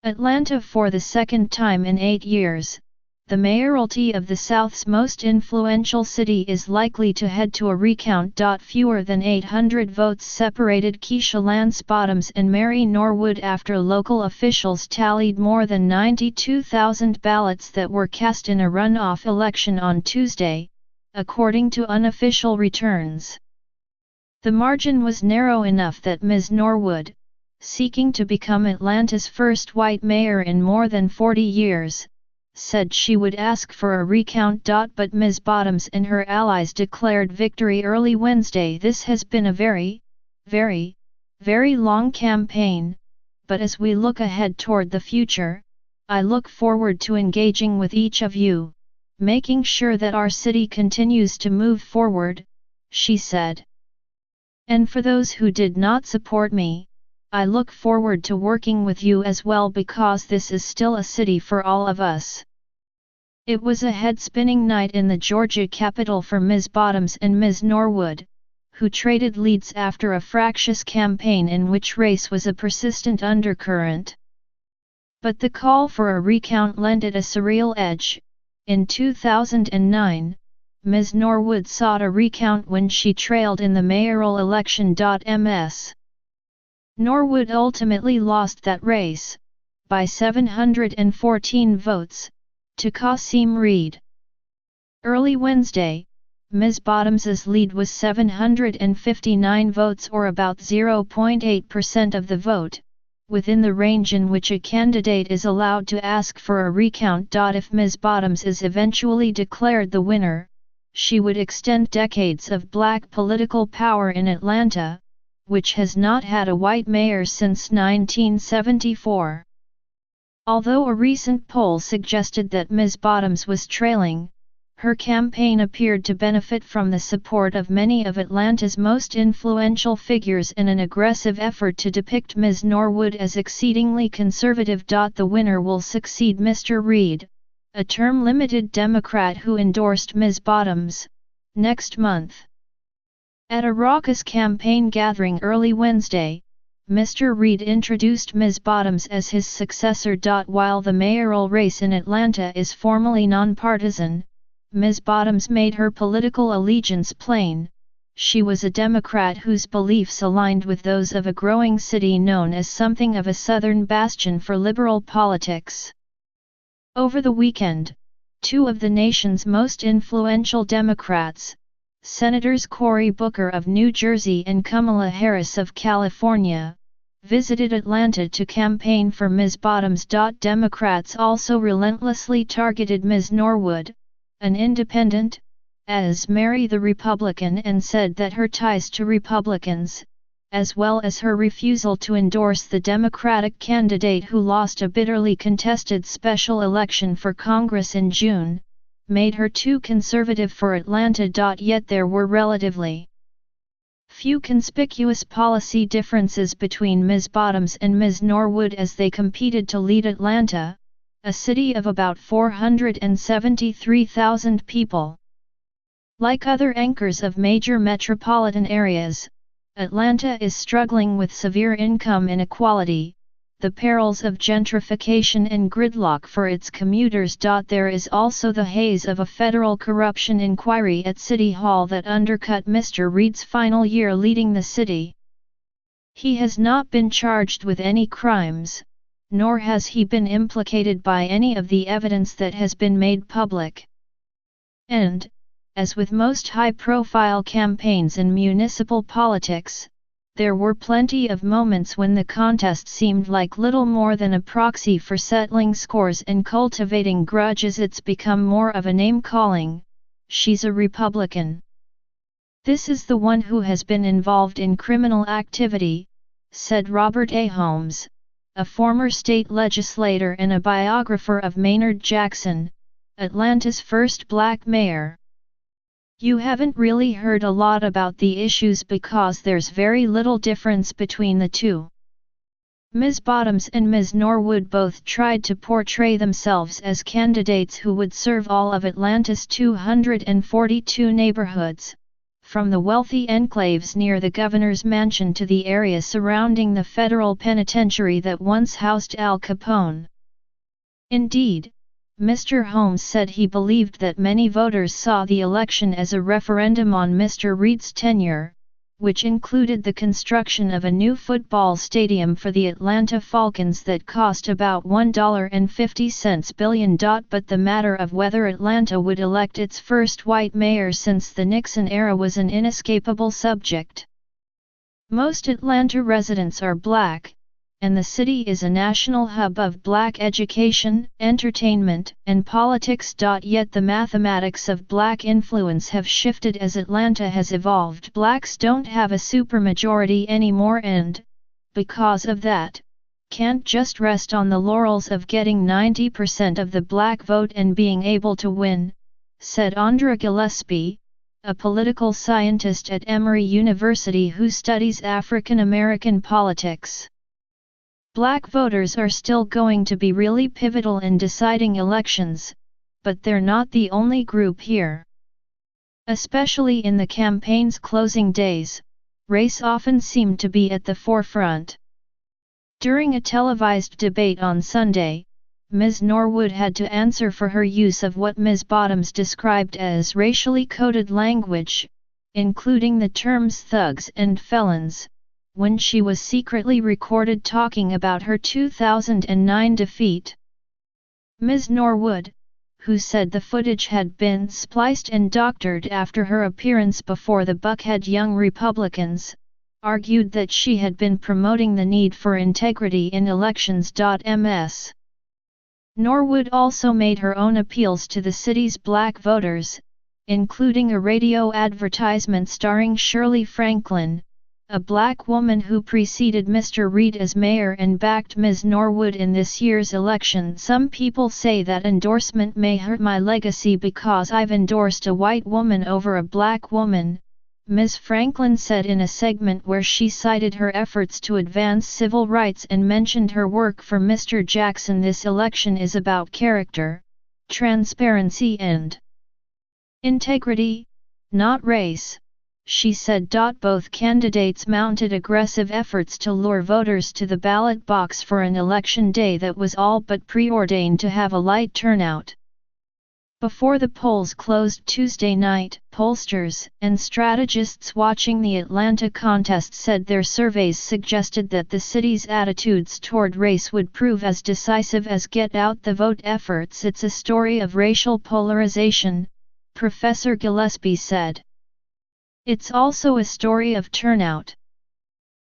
Atlanta for the second time in 8 years, the mayoralty of the South's most influential city is likely to head to a recount. Fewer than 800 votes separated Keisha Lance Bottoms and Mary Norwood after local officials tallied more than 92,000 ballots that were cast in a runoff election on Tuesday, according to unofficial returns. The margin was narrow enough that Ms. Norwood, seeking to become Atlanta's first white mayor in more than 40 years, said she would ask for a recount. But Ms. Bottoms and her allies declared victory early Wednesday. This has been a very, very, very long campaign, but as we look ahead toward the future, I look forward to engaging with each of you, making sure that our city continues to move forward, she said. And for those who did not support me, I look forward to working with you as well because this is still a city for all of us. It was a head-spinning night in the Georgia Capitol for Ms. Bottoms and Ms. Norwood, who traded leads after a fractious campaign in which race was a persistent undercurrent. But the call for a recount lent it a surreal edge. In 2009, Ms. Norwood sought a recount when she trailed in the mayoral election. Ms. Norwood ultimately lost that race, by 714 votes, to Qasim Reed. Early Wednesday, Ms. Bottoms's lead was 759 votes or about 0.8% of the vote, within the range in which a candidate is allowed to ask for a recount. If Ms. Bottoms is eventually declared the winner, she would extend decades of black political power in Atlanta, which has not had a white mayor since 1974. Although a recent poll suggested that Ms. Bottoms was trailing, her campaign appeared to benefit from the support of many of Atlanta's most influential figures in an aggressive effort to depict Ms. Norwood as exceedingly conservative. The winner will succeed Mr. Reed, a term-limited Democrat who endorsed Ms. Bottoms, next month. At a raucous campaign gathering early Wednesday, Mr. Reed introduced Ms. Bottoms as his successor. While the mayoral race in Atlanta is formally nonpartisan, Ms. Bottoms made her political allegiance plain. She was a Democrat whose beliefs aligned with those of a growing city known as something of a southern bastion for liberal politics. Over the weekend, two of the nation's most influential Democrats, Senators Cory Booker of New Jersey and Kamala Harris of California, visited Atlanta to campaign for Ms. Bottoms. Democrats also relentlessly targeted Ms. Norwood, an independent, as Mary the Republican, and said that her ties to Republicans, as well as her refusal to endorse the Democratic candidate who lost a bitterly contested special election for Congress in June, made her too conservative for Atlanta. Yet there were relatively few conspicuous policy differences between Ms. Bottoms and Ms. Norwood as they competed to lead Atlanta, a city of about 473,000 people. Like other anchors of major metropolitan areas, Atlanta is struggling with severe income inequality, the perils of gentrification and gridlock for its commuters. There is also the haze of a federal corruption inquiry at City Hall that undercut Mr. Reed's final year leading the city. He has not been charged with any crimes, nor has he been implicated by any of the evidence that has been made public. And, as with most high-profile campaigns in municipal politics, there were plenty of moments when the contest seemed like little more than a proxy for settling scores and cultivating grudges. It's become more of a name-calling. She's a Republican. This is the one who has been involved in criminal activity, said Robert A. Holmes, a former state legislator and a biographer of Maynard Jackson, Atlanta's first black mayor. You haven't really heard a lot about the issues because there's very little difference between the two. Ms. Bottoms and Ms. Norwood both tried to portray themselves as candidates who would serve all of Atlanta's 242 neighborhoods, from the wealthy enclaves near the governor's mansion to the area surrounding the federal penitentiary that once housed Al Capone. Indeed, Mr. Holmes said he believed that many voters saw the election as a referendum on Mr. Reed's tenure, which included the construction of a new football stadium for the Atlanta Falcons that cost about $1.50 billion. But the matter of whether Atlanta would elect its first white mayor since the Nixon era was an inescapable subject. Most Atlanta residents are black, and the city is a national hub of black education, entertainment, and politics. Yet the mathematics of black influence have shifted as Atlanta has evolved. Blacks don't have a supermajority anymore and, because of that, can't just rest on the laurels of getting 90% of the black vote and being able to win, said Andra Gillespie, a political scientist at Emory University who studies African American politics. Black voters are still going to be really pivotal in deciding elections, but they're not the only group here. Especially in the campaign's closing days, race often seemed to be at the forefront. During a televised debate on Sunday, Ms. Norwood had to answer for her use of what Ms. Bottoms described as racially coded language, including the terms thugs and felons, when she was secretly recorded talking about her 2009 defeat. Ms. Norwood, who said the footage had been spliced and doctored after her appearance before the Buckhead Young Republicans, argued that she had been promoting the need for integrity in elections. Ms. Norwood also made her own appeals to the city's black voters, including a radio advertisement starring Shirley Franklin, a black woman who preceded Mr. Reed as mayor and backed Ms. Norwood in this year's election. Some people say that endorsement may hurt my legacy because I've endorsed a white woman over a black woman, Ms. Franklin said in a segment where she cited her efforts to advance civil rights and mentioned her work for Mr. Jackson. This election is about character, transparency and integrity, not race, she said. Both candidates mounted aggressive efforts to lure voters to the ballot box for an election day that was all but preordained to have a light turnout. Before the polls closed Tuesday night, pollsters and strategists watching the Atlanta contest said their surveys suggested that the city's attitudes toward race would prove as decisive as get out the vote efforts. It's a story of racial polarization, Professor Gillespie said. It's also a story of turnout.